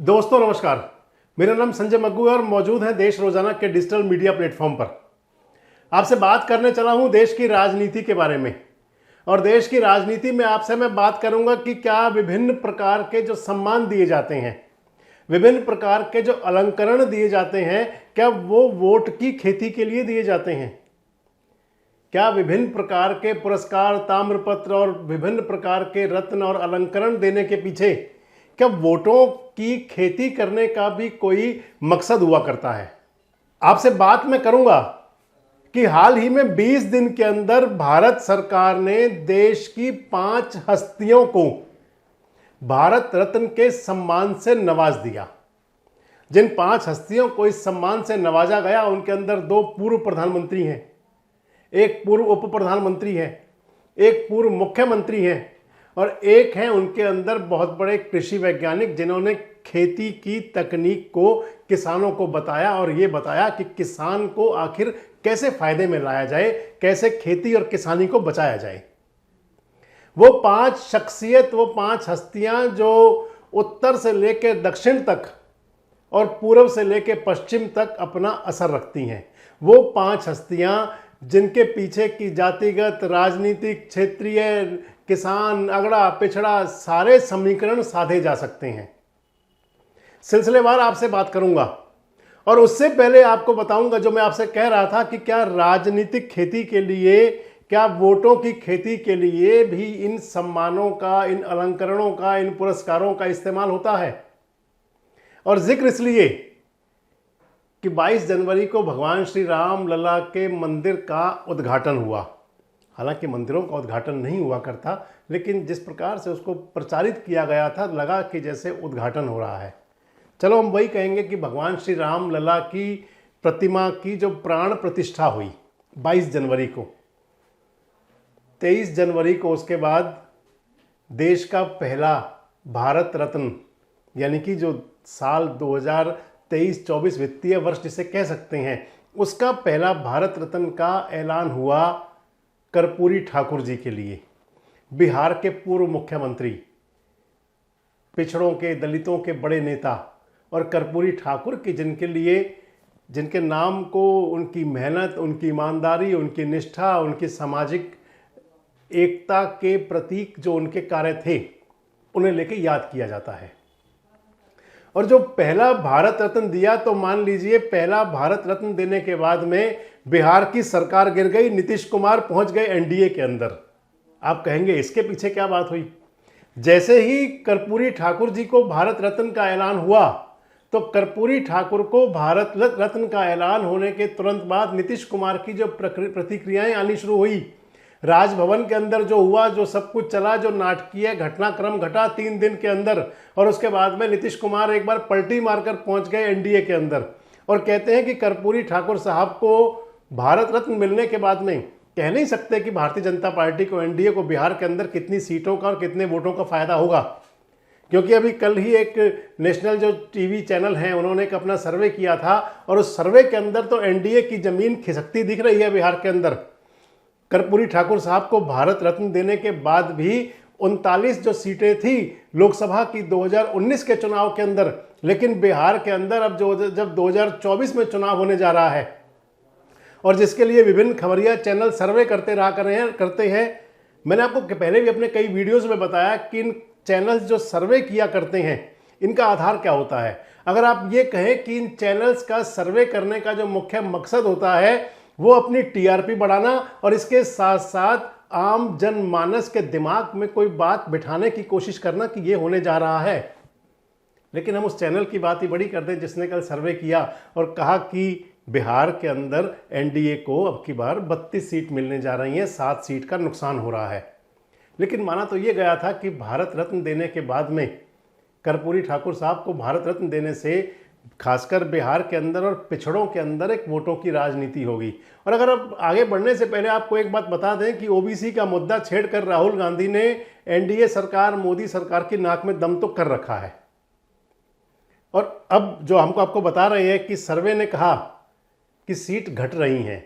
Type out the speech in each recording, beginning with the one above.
दोस्तों नमस्कार। मेरा नाम संजय मग्गू है और मौजूद है देश रोजाना के डिजिटल मीडिया प्लेटफॉर्म पर। आपसे बात करने चला हूं देश की राजनीति के बारे में। और देश की राजनीति में आपसे मैं बात करूंगा कि क्या विभिन्न प्रकार के जो सम्मान दिए जाते हैं, विभिन्न प्रकार के जो अलंकरण दिए जाते हैं, क्या वो वोट की खेती के लिए दिए जाते हैं? क्या विभिन्न प्रकार के पुरस्कार, ताम्रपत्र और विभिन्न प्रकार के रत्न और अलंकरण देने के पीछे क्या वोटों की खेती करने का भी कोई मकसद हुआ करता है? आपसे बात मैं करूंगा कि हाल ही में 20 दिन के अंदर भारत सरकार ने देश की 5 हस्तियों को भारत रत्न के सम्मान से नवाज दिया। जिन 5 हस्तियों को इस सम्मान से नवाजा गया उनके अंदर 2 पूर्व प्रधानमंत्री हैं, एक पूर्व उप प्रधानमंत्री है, एक पूर्व मुख्यमंत्री है और एक है उनके अंदर बहुत बड़े कृषि वैज्ञानिक जिन्होंने खेती की तकनीक को किसानों को बताया और ये बताया कि किसान को आखिर कैसे फायदे में लाया जाए, कैसे खेती और किसानी को बचाया जाए। वो 5 शख्सियत, वो 5 हस्तियां जो उत्तर से लेकर दक्षिण तक और पूर्व से लेकर पश्चिम तक अपना असर रखती हैं। वो 5 हस्तियां जिनके पीछे की जातिगत, राजनीतिक, क्षेत्रीय, किसान, अगड़ा पिछड़ा सारे समीकरण साधे जा सकते हैं। सिलसिलेवार आपसे बात करूंगा और उससे पहले आपको बताऊंगा जो मैं आपसे कह रहा था कि क्या राजनीतिक खेती के लिए, क्या वोटों की खेती के लिए भी इन सम्मानों का, इन अलंकरणों का, इन पुरस्कारों का इस्तेमाल होता है। और जिक्र इसलिए कि 22 जनवरी को भगवान श्री राम लला के मंदिर का उद्घाटन हुआ। हालांकि मंदिरों का उद्घाटन नहीं हुआ करता, लेकिन जिस प्रकार से उसको प्रचारित किया गया था लगा कि जैसे उद्घाटन हो रहा है। चलो हम वही कहेंगे कि भगवान श्री राम लला की प्रतिमा की जो प्राण प्रतिष्ठा हुई 22 जनवरी को, 23 जनवरी को उसके बाद देश का पहला भारत रत्न, यानी कि जो साल 2023-24 वित्तीय वर्ष जिसे कह सकते हैं, उसका पहला भारत रत्न का ऐलान हुआ कर्पूरी ठाकुर जी के लिए। बिहार के पूर्व मुख्यमंत्री, पिछड़ों के, दलितों के बड़े नेता और कर्पूरी ठाकुर की जिनके लिए, जिनके नाम को उनकी मेहनत, उनकी ईमानदारी, उनकी निष्ठा, उनकी सामाजिक एकता के प्रतीक जो उनके कार्य थे, उन्हें लेके याद किया जाता है। और जो पहला भारत रत्न दिया, तो मान लीजिए पहला भारत रत्न देने के बाद में बिहार की सरकार गिर गई, नीतीश कुमार पहुंच गए एनडीए के अंदर। आप कहेंगे इसके पीछे क्या बात हुई? जैसे ही कर्पूरी ठाकुर जी को भारत रत्न का ऐलान हुआ, तो कर्पूरी ठाकुर को भारत रत्न का ऐलान होने के तुरंत बाद नीतीश कुमार की जो प्रतिक्रियाएं आनी शुरू हुई, राजभवन के अंदर जो हुआ, जो सब कुछ चला, जो नाटकीय घटनाक्रम घटा 3 दिन के अंदर, और उसके बाद में नीतीश कुमार एक बार पलटी मारकर पहुंच गए एनडीए के अंदर और कहते हैं कि कर्पूरी ठाकुर साहब को भारत रत्न मिलने के बाद में कह नहीं सकते कि भारतीय जनता पार्टी को, एनडीए को बिहार के अंदर कितनी सीटों का और कितने वोटों का फायदा होगा। क्योंकि अभी कल ही एक नेशनल जो टीवी चैनल है उन्होंने एक अपना सर्वे किया था और उस सर्वे के अंदर तो एनडीए की जमीन खिसकती दिख रही है बिहार के अंदर। कर्पूरी ठाकुर साहब को भारत रत्न देने के बाद भी 39 जो सीटें थी लोकसभा की 2019 के चुनाव के अंदर, लेकिन बिहार के अंदर अब जब 2024 में चुनाव होने जा रहा है और जिसके लिए विभिन्न खबरिया चैनल सर्वे करते हैं, मैंने आपको पहले भी अपने कई वीडियोस में बताया कि इन चैनल्स जो सर्वे किया करते हैं इनका आधार क्या होता है। अगर आप ये कहें कि इन चैनल्स का सर्वे करने का जो मुख्य मकसद होता है वो अपनी टीआरपी बढ़ाना और इसके साथ साथ आम जनमानस के दिमाग में कोई बात बिठाने की कोशिश करना कि ये होने जा रहा है। लेकिन हम उस चैनल की बात ही बड़ी करते हैं जिसने कल सर्वे किया और कहा कि बिहार के अंदर एनडीए को अब की बार 32 सीट मिलने जा रही हैं, 7 सीट का नुकसान हो रहा है। लेकिन माना तो ये गया था कि भारत रत्न देने के बाद में कर्पूरी ठाकुर साहब को भारत रत्न देने से खासकर बिहार के अंदर और पिछड़ों के अंदर एक वोटों की राजनीति होगी। और अगर अब आगे बढ़ने से पहले आपको एक बात बता दें कि ओबीसी का मुद्दा छेड़कर राहुल गांधी ने एनडीए सरकार, मोदी सरकार की नाक में दम तो कर रखा है। और अब जो हमको आपको बता रहे हैं कि सर्वे ने कहा कि सीट घट रही हैं,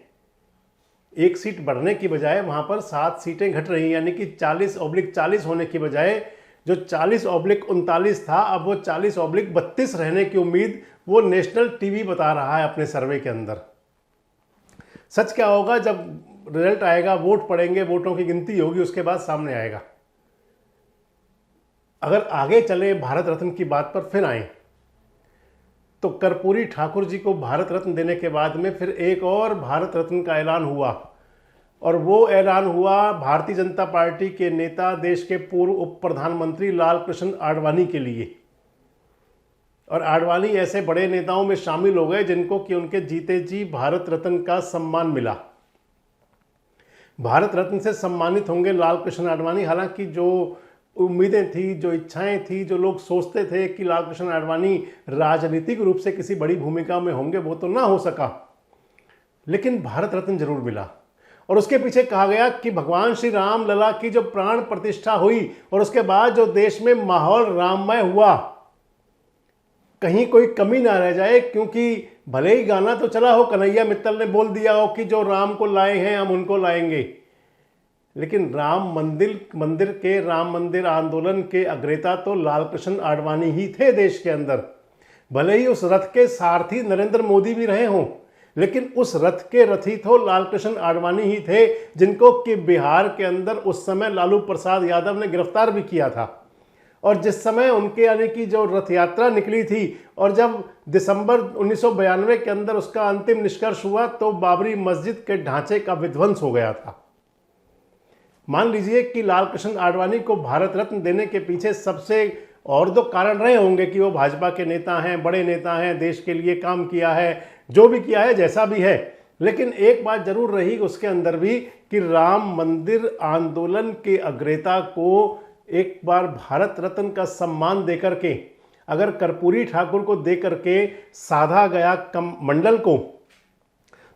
1 सीट बढ़ने की बजाय वहां पर 7 सीटें घट रही हैं, यानी कि 40/40 होने की बजाय जो 40/39 था, अब वो 40/32 रहने की उम्मीद वो नेशनल टीवी बता रहा है अपने सर्वे के अंदर। सच क्या होगा जब रिजल्ट आएगा, वोट पड़ेंगे, वोटों की गिनती होगी, उसके बाद सामने आएगा। अगर आगे चले भारत रत्न की बात पर फिर आए तो कर्पूरी ठाकुर जी को भारत रत्न देने के बाद में फिर एक और भारत रत्न का ऐलान हुआ, और वो ऐलान हुआ भारतीय जनता पार्टी के नेता, देश के पूर्व उप प्रधानमंत्री लाल कृष्ण आडवाणी के लिए। और आडवाणी ऐसे बड़े नेताओं में शामिल हो गए जिनको कि उनके जीते जी भारत रत्न का सम्मान मिला। भारत रत्न से सम्मानित होंगे लाल कृष्ण आडवाणी। हालांकि जो उम्मीदें थी, जो इच्छाएं थी, जो लोग सोचते थे कि लाल कृष्ण आडवाणी राजनीतिक रूप से किसी बड़ी भूमिका में होंगे, वो तो ना हो सका, लेकिन भारत रत्न जरूर मिला। और उसके पीछे कहा गया कि भगवान श्री राम लला की जो प्राण प्रतिष्ठा हुई और उसके बाद जो देश में माहौल राममय हुआ, कहीं कोई कमी ना रह जाए। क्योंकि भले ही गाना तो चला हो, कन्हैया मित्तल ने बोल दिया हो कि जो राम को लाए हैं हम उनको लाएंगे, लेकिन राम मंदिर आंदोलन के अग्रता तो लाल कृष्ण आडवाणी ही थे देश के अंदर। भले ही उस रथ के सारथी नरेंद्र मोदी भी रहे हों, लेकिन उस रथ के रथी तो लाल कृष्ण आडवाणी ही थे, जिनको कि बिहार के अंदर उस समय लालू प्रसाद यादव ने गिरफ्तार भी किया था। और जिस समय उनके यानी कि जो रथ यात्रा निकली थी और जब दिसंबर 1992 के अंदर उसका अंतिम निष्कर्ष हुआ तो बाबरी मस्जिद के ढांचे का विध्वंस हो गया था। मान लीजिए कि लाल कृष्ण आडवाणी को भारत रत्न देने के पीछे सबसे और दो कारण रहे होंगे कि वो भाजपा के नेता हैं, बड़े नेता हैं, देश के लिए काम किया है, जो भी किया है, जैसा भी है, लेकिन एक बात जरूर रही उसके अंदर भी कि राम मंदिर आंदोलन के अग्रता को एक बार भारत रत्न का सम्मान देकर के अगर कर्पूरी ठाकुर को देकर के साधा गया कमंडल को,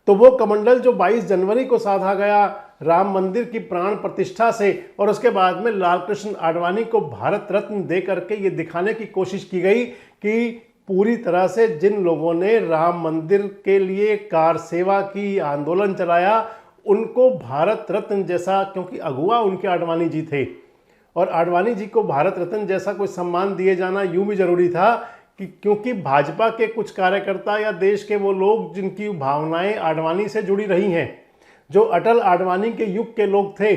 तो वो कमंडल जो 22 जनवरी को साधा गया राम मंदिर की प्राण प्रतिष्ठा से, और उसके बाद में लाल कृष्ण आडवाणी को भारत रत्न दे करके ये दिखाने की कोशिश की गई कि पूरी तरह से जिन लोगों ने राम मंदिर के लिए कार सेवा की, आंदोलन चलाया, उनको भारत रत्न जैसा, क्योंकि अगुवा उनके आडवाणी जी थे और आडवाणी जी को भारत रत्न जैसा कोई सम्मान दिए जाना यूं भी जरूरी था कि क्योंकि भाजपा के कुछ कार्यकर्ता या देश के वो लोग जिनकी भावनाएं आडवाणी से जुड़ी रही हैं, जो अटल आडवाणी के युग के लोग थे,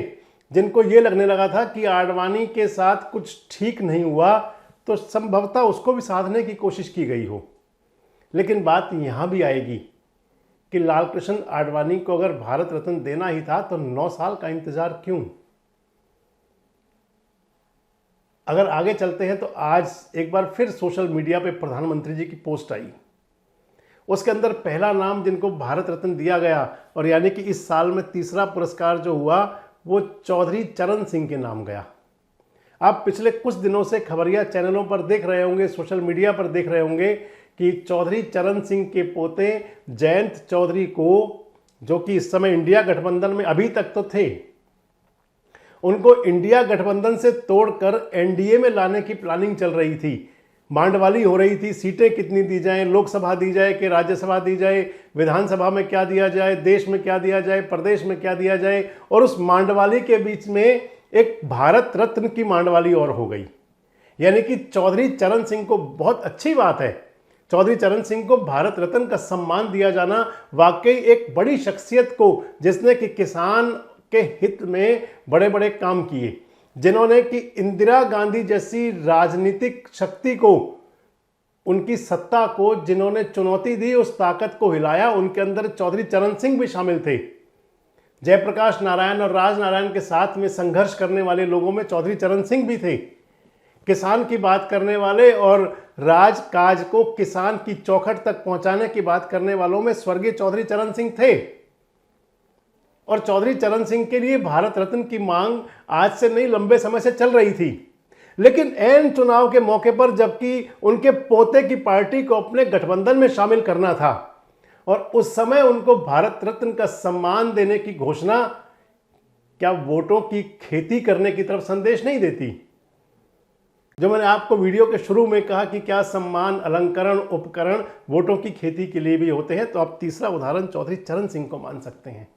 जिनको ये लगने लगा था कि आडवाणी के साथ कुछ ठीक नहीं हुआ, तो संभवतः उसको भी साधने की कोशिश की गई हो। लेकिन बात यहाँ भी आएगी कि लाल कृष्ण आडवाणी को अगर भारत रत्न देना ही था तो 9 साल का इंतजार क्यों? अगर आगे चलते हैं तो आज एक बार फिर सोशल मीडिया पे प्रधानमंत्री जी की पोस्ट आई, उसके अंदर पहला नाम जिनको भारत रत्न दिया गया और यानी कि इस साल में तीसरा पुरस्कार जो हुआ वो चौधरी चरण सिंह के नाम गया। आप पिछले कुछ दिनों से खबरिया चैनलों पर देख रहे होंगे, सोशल मीडिया पर देख रहे होंगे कि चौधरी चरण सिंह के पोते जयंत चौधरी को, जो कि इस समय इंडिया गठबंधन में अभी तक तो थे, उनको इंडिया गठबंधन से तोड़कर एनडीए में लाने की प्लानिंग चल रही थी। मांडवाली हो रही थी, सीटें कितनी दी जाएं, लोकसभा दी जाए कि राज्यसभा दी जाए, विधानसभा में क्या दिया जाए, देश में क्या दिया जाए, प्रदेश में क्या दिया जाए, और उस मांडवाली के बीच में एक भारत रत्न की मांडवाली और हो गई। यानी कि चौधरी चरण सिंह को, बहुत अच्छी बात है, चौधरी चरण सिंह को भारत रत्न का सम्मान दिया जाना वाकई एक बड़ी शख्सियत को, जिसने कि किसान के हित में बड़े बड़े काम किए, जिन्होंने कि इंदिरा गांधी जैसी राजनीतिक शक्ति को, उनकी सत्ता को जिन्होंने चुनौती दी, उस ताकत को हिलाया, उनके अंदर चौधरी चरण सिंह भी शामिल थे। जयप्रकाश नारायण और राज नारायण के साथ में संघर्ष करने वाले लोगों में चौधरी चरण सिंह भी थे। किसान की बात करने वाले और राजकाज को किसान की चौखट तक पहुंचाने की बात करने वालों में स्वर्गीय चौधरी चरण सिंह थे। और चौधरी चरण सिंह के लिए भारत रत्न की मांग आज से नहीं, लंबे समय से चल रही थी। लेकिन ऐन चुनाव के मौके पर, जबकि उनके पोते की पार्टी को अपने गठबंधन में शामिल करना था और उस समय उनको भारत रत्न का सम्मान देने की घोषणा, क्या वोटों की खेती करने की तरफ संदेश नहीं देती? जो मैंने आपको वीडियो के शुरू में कहा कि क्या सम्मान, अलंकरण, उपकरण वोटों की खेती के लिए भी होते हैं, तो आप तीसरा उदाहरण चौधरी चरण सिंह को मान सकते हैं।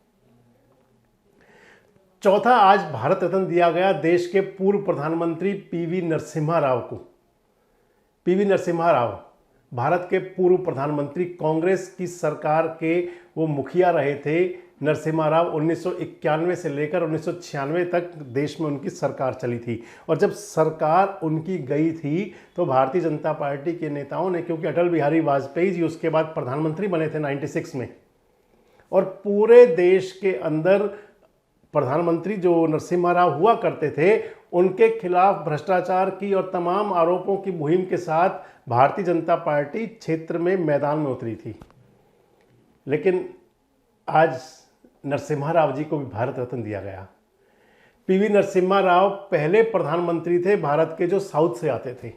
चौथा, आज भारत रत्न दिया गया देश के पूर्व प्रधानमंत्री पीवी नरसिम्हा राव को। पीवी नरसिम्हा राव भारत के पूर्व प्रधानमंत्री, कांग्रेस की सरकार के वो मुखिया रहे थे। नरसिम्हा राव 1991 से लेकर 1996 तक देश में उनकी सरकार चली थी। और जब सरकार उनकी गई थी तो भारतीय जनता पार्टी के नेताओं ने, क्योंकि अटल बिहारी वाजपेयी जी उसके बाद प्रधानमंत्री बने थे 96 में, और पूरे देश के अंदर प्रधानमंत्री जो नरसिम्हा राव हुआ करते थे उनके खिलाफ भ्रष्टाचार की और तमाम आरोपों की मुहिम के साथ भारतीय जनता पार्टी क्षेत्र में मैदान में उतरी थी। लेकिन आज नरसिम्हा राव जी को भी भारत रत्न दिया गया। पीवी नरसिम्हा राव पहले प्रधानमंत्री थे भारत के जो साउथ से आते थे।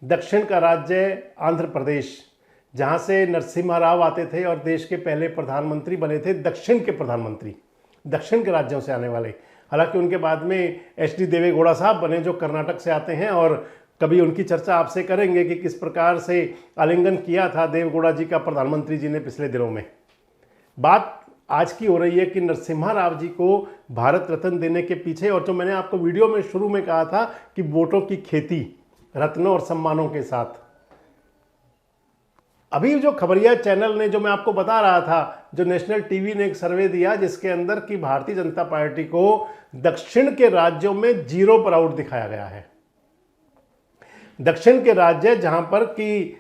दक्षिण का राज्य आंध्र प्रदेश, जहां से नरसिम्हा राव आते थे और देश के पहले प्रधानमंत्री बने थे, दक्षिण के प्रधानमंत्री, दक्षिण के राज्यों से आने वाले। हालांकि उनके बाद में एच.डी. देवेगौड़ा साहब बने जो कर्नाटक से आते हैं, और कभी उनकी चर्चा आपसे करेंगे कि किस प्रकार से आलिंगन किया था देवेगौड़ा जी का प्रधानमंत्री जी ने पिछले दिनों में। बात आज की हो रही है कि नरसिम्हा राव जी को भारत रत्न देने के पीछे, और जो मैंने आपको वीडियो में शुरू में कहा था कि वोटों की खेती रत्नों और सम्मानों के साथ, अभी जो खबरिया चैनल ने, जो मैं आपको बता रहा था, जो नेशनल टीवी ने एक सर्वे दिया जिसके अंदर कि भारतीय जनता पार्टी को दक्षिण के राज्यों में 0 पर आउट दिखाया गया है। दक्षिण के राज्य जहां पर कि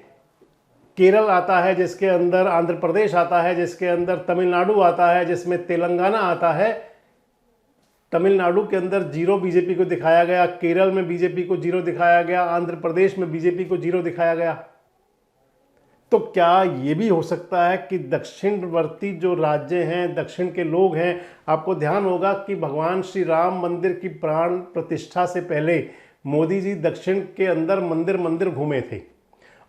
केरल आता है, जिसके अंदर आंध्र प्रदेश आता है, जिसके अंदर तमिलनाडु आता है, जिसमें तेलंगाना आता है। तमिलनाडु के अंदर 0 बीजेपी को दिखाया गया, केरल में बीजेपी को 0 दिखाया गया, आंध्र प्रदेश में बीजेपी को 0 दिखाया गया। तो क्या ये भी हो सकता है कि दक्षिणवर्ती जो राज्य हैं, दक्षिण के लोग हैं, आपको ध्यान होगा कि भगवान श्री राम मंदिर की प्राण प्रतिष्ठा से पहले मोदी जी दक्षिण के अंदर मंदिर मंदिर घूमे थे,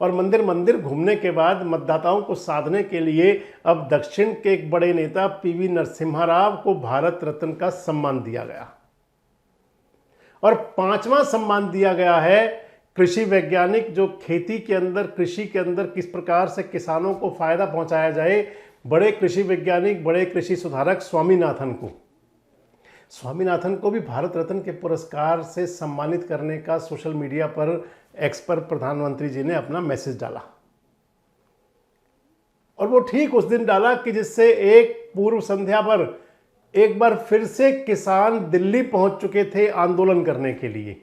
और मंदिर मंदिर घूमने के बाद मतदाताओं को साधने के लिए अब दक्षिण के एक बड़े नेता पीवी नरसिम्हा राव को भारत रत्न का सम्मान दिया गया। और 5वां सम्मान दिया गया है कृषि वैज्ञानिक, जो खेती के अंदर, कृषि के अंदर किस प्रकार से किसानों को फायदा पहुंचाया जाए, बड़े कृषि वैज्ञानिक, बड़े कृषि सुधारक स्वामीनाथन को। स्वामीनाथन को भी भारत रत्न के पुरस्कार से सम्मानित करने का सोशल मीडिया पर, एक्स पर प्रधानमंत्री जी ने अपना मैसेज डाला। और वो ठीक उस दिन डाला कि जिससे एक पूर्व संध्या पर एक बार फिर से किसान दिल्ली पहुंच चुके थे आंदोलन करने के लिए,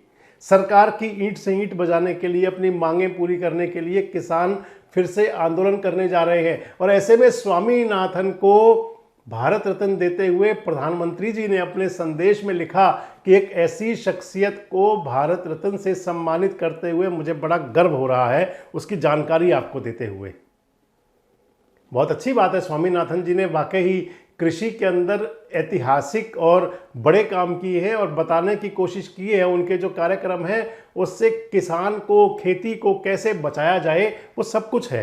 सरकार की ईंट से ईंट बजाने के लिए, अपनी मांगें पूरी करने के लिए किसान फिर से आंदोलन करने जा रहे हैं। और ऐसे में स्वामीनाथन को भारत रत्न देते हुए प्रधानमंत्री जी ने अपने संदेश में लिखा कि एक ऐसी शख्सियत को भारत रत्न से सम्मानित करते हुए मुझे बड़ा गर्व हो रहा है, उसकी जानकारी आपको देते हुए। बहुत अच्छी बात है, स्वामीनाथन जी ने वाकई ही कृषि के अंदर ऐतिहासिक और बड़े काम किए हैं और बताने की कोशिश की है। उनके जो कार्यक्रम है उससे किसान को, खेती को कैसे बचाया जाए, वो सब कुछ है।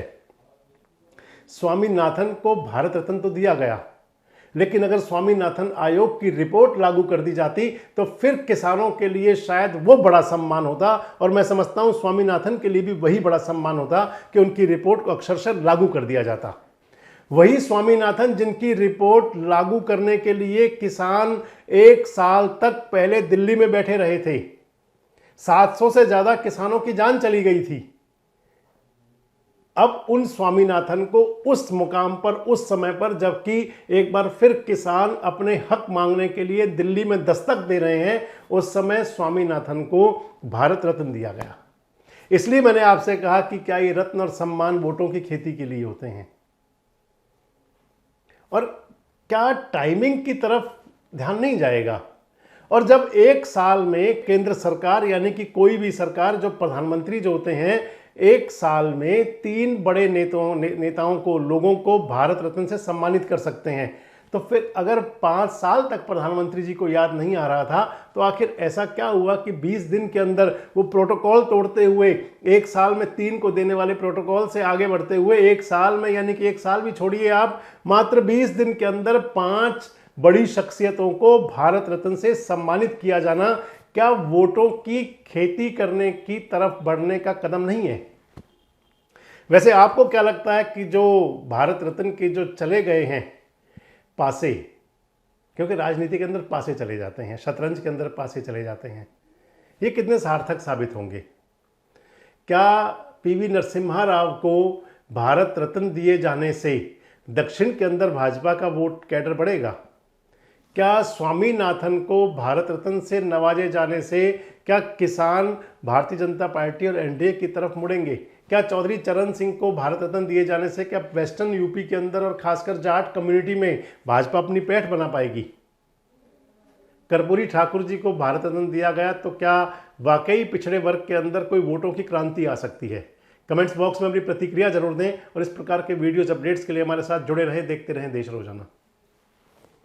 स्वामीनाथन को भारत रत्न तो दिया गया, लेकिन अगर स्वामीनाथन आयोग की रिपोर्ट लागू कर दी जाती तो फिर किसानों के लिए शायद वो बड़ा सम्मान होता। और मैं समझता हूं स्वामीनाथन के लिए भी वही बड़ा सम्मान होता कि उनकी रिपोर्ट को अक्षरशः लागू कर दिया जाता। वही स्वामीनाथन जिनकी रिपोर्ट लागू करने के लिए किसान 1 साल तक पहले दिल्ली में बैठे रहे थे। 700 से ज्यादा किसानों की जान चली गई थी। अब उन स्वामीनाथन को उस मुकाम पर, उस समय पर, जबकि एक बार फिर किसान अपने हक मांगने के लिए दिल्ली में दस्तक दे रहे हैं, उस समय स्वामीनाथन को भारत रत्न दिया गया। इसलिए मैंने आपसे कहा कि क्या ये रत्न और सम्मान वोटों की खेती के लिए होते हैं, और क्या टाइमिंग की तरफ ध्यान नहीं जाएगा। और जब 1 साल में केंद्र सरकार, यानी कि कोई भी सरकार, जो प्रधानमंत्री जो होते हैं, 1 साल में 3 बड़े नेताओं को, लोगों को भारत रत्न से सम्मानित कर सकते हैं, तो फिर अगर 5 साल तक प्रधानमंत्री जी को याद नहीं आ रहा था तो आखिर ऐसा क्या हुआ कि 20 दिन के अंदर वो प्रोटोकॉल तोड़ते हुए, 1 साल में 3 को देने वाले प्रोटोकॉल से आगे बढ़ते हुए 1 साल में, यानी कि 1 साल भी छोड़िए आप, मात्र 20 दिन के अंदर 5 बड़ी शख्सियतों को भारत रत्न से सम्मानित किया जाना, क्या वोटों की खेती करने की तरफ बढ़ने का कदम नहीं है? वैसे आपको क्या लगता है कि जो भारत रत्न के जो चले गए हैं पासे, क्योंकि राजनीति के अंदर पासे चले जाते हैं, शतरंज के अंदर पासे चले जाते हैं। ये कितने सार्थक साबित होंगे? क्या पीवी नरसिम्हा राव को भारत रत्न दिए जाने से दक्षिण के अंदर भाजपा का वोट कैडर बढ़ेगा? क्या स्वामीनाथन को भारत रत्न से नवाजे जाने से क्या किसान भारतीय जनता पार्टी और एनडीए की तरफ मुड़ेंगे? क्या चौधरी चरण सिंह को भारत रत्न दिए जाने से क्या वेस्टर्न यूपी के अंदर और खासकर जाट कम्युनिटी में भाजपा अपनी पैठ बना पाएगी? कर्पूरी ठाकुर जी को भारत रत्न दिया गया तो क्या वाकई पिछड़े वर्ग के अंदर कोई वोटों की क्रांति आ सकती है? कमेंट्स बॉक्स में अपनी प्रतिक्रिया जरूर दें और इस प्रकार के वीडियोज अपडेट्स के लिए हमारे साथ जुड़े रहें, देखते रहें देश रोजाना।